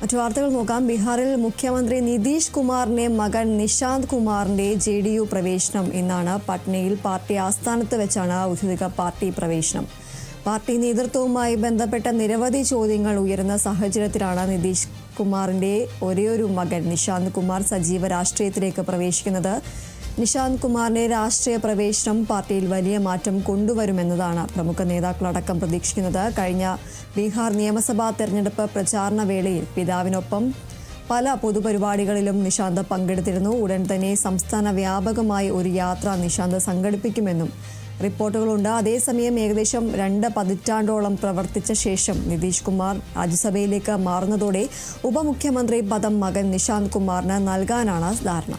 മറ്റു വാർത്തകൾ നോക്കാം. ബീഹാറിൽ മുഖ്യമന്ത്രി നിതീഷ് കുമാറിന്റെ മകൻ നിശാന്ത് കുമാറിന്റെ JDU പ്രവേശനം ഇന്നാണ്. പട്നയിൽ പാർട്ടി ആസ്ഥാനത്ത് വെച്ചാണ് ഔദ്യോഗിക പാർട്ടി പ്രവേശനം. പാർട്ടി നേതൃത്വവുമായി ബന്ധപ്പെട്ട നിരവധി ചോദ്യങ്ങൾ ഉയർന്ന സാഹചര്യത്തിലാണ് നിതീഷ് കുമാറിന്റെ ഒരേയൊരു മകൻ നിശാന്ത് കുമാർ സജീവ രാഷ്ട്രീയത്തിലേക്ക് പ്രവേശിക്കുന്നത്. നിശാന്ത് കുമാറിന്റെ രാഷ്ട്രീയ പ്രവേശനം പാർട്ടിയിൽ വലിയ മാറ്റം കൊണ്ടുവരുമെന്നതാണ് പ്രമുഖ നേതാക്കളടക്കം പ്രതീക്ഷിക്കുന്നത്. കഴിഞ്ഞ ബീഹാർ നിയമസഭാ തെരഞ്ഞെടുപ്പ് പ്രചാരണ വേളയിൽ പിതാവിനൊപ്പം പല പൊതുപരിപാടികളിലും നിശാന്ത് പങ്കെടുത്തിരുന്നു. ഉടൻ തന്നെ സംസ്ഥാന വ്യാപകമായി ഒരു യാത്ര നിശാന്ത് സംഘടിപ്പിക്കുമെന്നും റിപ്പോർട്ടുകളുണ്ട്. അതേസമയം ഏകദേശം 2 പതിറ്റാണ്ടോളം പ്രവർത്തിച്ച ശേഷം നിതീഷ് കുമാർ രാജ്യസഭയിലേക്ക് മാറുന്നതോടെ ഉപമുഖ്യമന്ത്രി പദം മകൻ നിശാന്ത് കുമാറിന് നൽകാനാണ് ധാരണ.